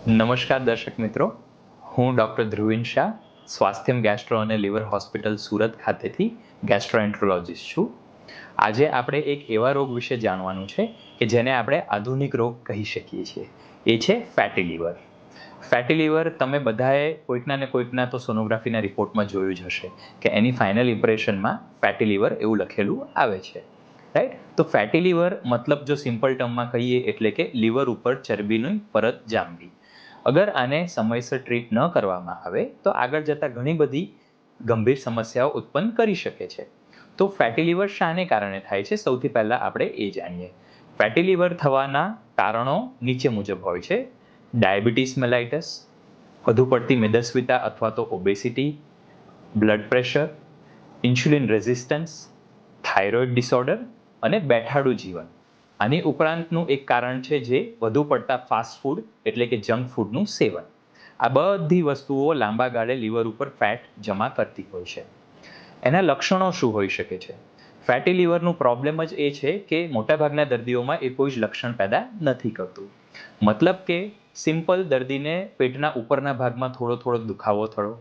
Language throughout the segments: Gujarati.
નમસ્કાર દર્શક મિત્રો, હું ડૉક્ટર ધ્રુવિન શાહ, સ્વાસ્થ્યમ ગેસ્ટ્રો અને લીવર હોસ્પિટલ સુરત ખાતેથી ગેસ્ટ્રોએન્ટ્રોલોજિસ્ટ છું. આજે આપણે એક એવા રોગ વિશે જાણવાનું છે કે જેને આપણે આધુનિક રોગ કહી શકીએ છીએ. એ છે ફેટી લીવર. ફેટી લીવર તમે બધાએ કોઈકના ને કોઈકના તો સોનોગ્રાફીના રિપોર્ટમાં જોયું જ હશે કે એની ફાઇનલ ઇમ્પ્રેશનમાં ફેટી લીવર એવું લખેલું આવે છે, રાઈટ? તો ફેટી લીવર મતલબ જો સિમ્પલ ટર્મમાં કહીએ એટલે કે લીવર ઉપર ચરબીની પરત જામવી. અગર આને સમયસર ટ્રીટ ન કરવામાં આવે તો આગળ જતાં ઘણી બધી ગંભીર સમસ્યાઓ ઉત્પન્ન કરી શકે છે. તો ફેટી લીવર શાને કારણે થાય છે, સૌથી પહેલાં આપણે એ જાણીએ. ફેટી લીવર થવાના કારણો નીચે મુજબ હોય છે: ડાયાબિટીસ મેલાઇટસ, વધુ પડતી મેદસ્વીતા અથવા તો obesity, blood pressure, insulin resistance, thyroid disorder અને બેઠાડું જીવન. આની ઉપરાંતનું એક કારણ છે જે વધુ પડતા ફાસ્ટ ફૂડ એટલે કે જંક ફૂડનું સેવન. આ બધી વસ્તુઓ લાંબા ગાળે લીવર ઉપર ફેટ જમા કરતી હોય છે. એના લક્ષણો શું હોઈ શકે છે? ફેટી લીવરનું પ્રોબ્લેમ જ એ છે કે મોટાભાગના દર્દીઓમાં એ કોઈ જ લક્ષણ પેદા નથી કરતું. મતલબ કે સિમ્પલ દર્દીને પેટના ઉપરના ભાગમાં થોડો દુખાવો થવો,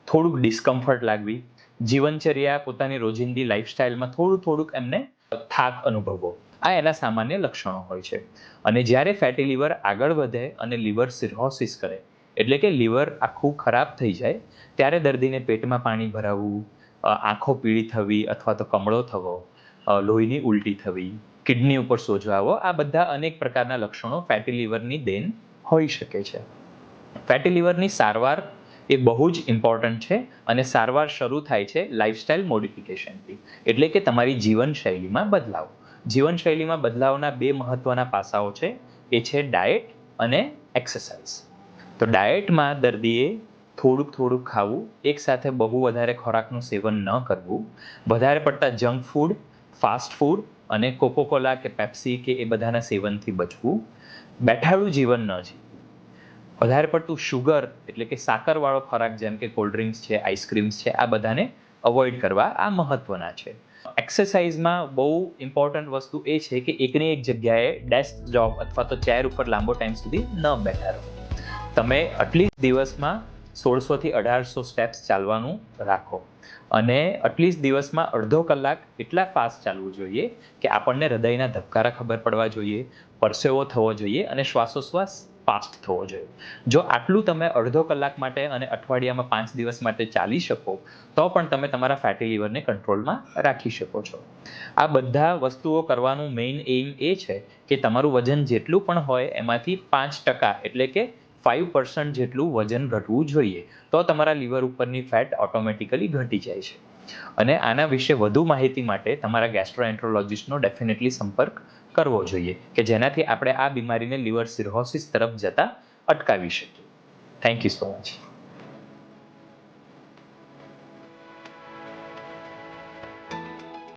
થોડુંક ડિસ્કમ્ફર્ટ લાગવી, જીવનચર્યા પોતાની રોજિંદી લાઈફસ્ટાઈલમાં થોડુંક એમને થાક અનુભવવો, આ એના સામાન્ય લક્ષણો હોય છે. અને જ્યારે ફેટી લીવર આગળ વધે અને લીવર સિરોસિસ કરે એટલે કે લીવર આખું ખરાબ થઈ જાય, ત્યારે દર્દીને પેટમાં પાણી ભરાવવું, આંખો પીળી થવી અથવા તો કમળો થવો, લોહીની ઉલટી થવી, કિડની ઉપર સોજો આવવો, આ બધા અનેક પ્રકારના લક્ષણો ફેટી લીવરની દેન હોઈ શકે છે. ફેટી લીવરની સારવાર એ બહુ જ ઇમ્પોર્ટન્ટ છે અને સારવાર શરૂ થાય છે લાઇફસ્ટાઇલ મોડિફિકેશનથી, એટલે કે તમારી જીવનશૈલીમાં બદલાવ. જીવનશૈલીમાં બદલાવના બે મહત્વના પાસાઓ છે, એ છે ડાયટ અને એક્સરસાઇઝ. તો ડાયટમાં દર્દીએ થોડુંક ખાવું, એકસાથે બહુ વધારે ખોરાકનું સેવન ન કરવું, વધારે પડતા જંક ફૂડ, ફાસ્ટ ફૂડ અને કોકોકોલા કે પેપ્સી કે એ બધાના સેવનથી બચવું, બેઠાડું જીવન ન જીવવું, વધારે પડતું શુગર એટલે કે સાકરવાળો ખોરાક જેમ કે કોલ્ડ ડ્રિંક્સ છે, આઈસ્ક્રીમ્સ છે, આ બધાને અવોઇડ કરવા, આ મહત્વના છે. એક્સરસાઇઝમાં બહુ ઇમ્પોર્ટન્ટ વસ્તુ એ છે કે એકની એક જગ્યાએ ડેસ્ક જોબ અથવા તો ચેર ઉપર લાંબો ટાઈમ સુધી ન બેઠા રહો. તમે એટલીસ્ટ દિવસમાં 1600થી 1800 સ્ટેપ્સ ચાલવાનું રાખો અને એટલીસ્ટ દિવસમાં અડધો કલાક એટલા ફાસ્ટ ચાલવું જોઈએ કે આપણને હૃદયના ધબકારા ખબર પડવા જોઈએ, પરસેવો થવો જોઈએ અને શ્વાસોશ્વાસ ફાસ્ટ થવો જોઈએ. જો આટલું તમે અડધો કલાક માટે અને અઠવાડિયામાં 5 દિવસ માટે ચાલી શકો તો પણ તમે તમારા ફેટી લીવરને કંટ્રોલમાં રાખી શકો છો. આ બધા વસ્તુઓ કરવાનું મેઇન એઇમ એ છે કે તમારું વજન જેટલું પણ હોય એમાંથી 5% એટલે કે 5% જેટલું વજન ઘટવું જોઈએ, તો તમારા લીવર ઉપરની ફેટ ઓટોમેટિકલી ઘટી જાય છે. અને આના વિશે વધુ માહિતી માટે તમારા ગેસ્ટ્રોએન્ટ્રોલોજિસ્ટનો ડેફિનેટલી સંપર્ક કરવો જોઈએ કે જેનાથી આપણે આ બીમારીને લીવર સિરોસિસ તરફ જતા અટકાવી શકીએ. Thank you so much.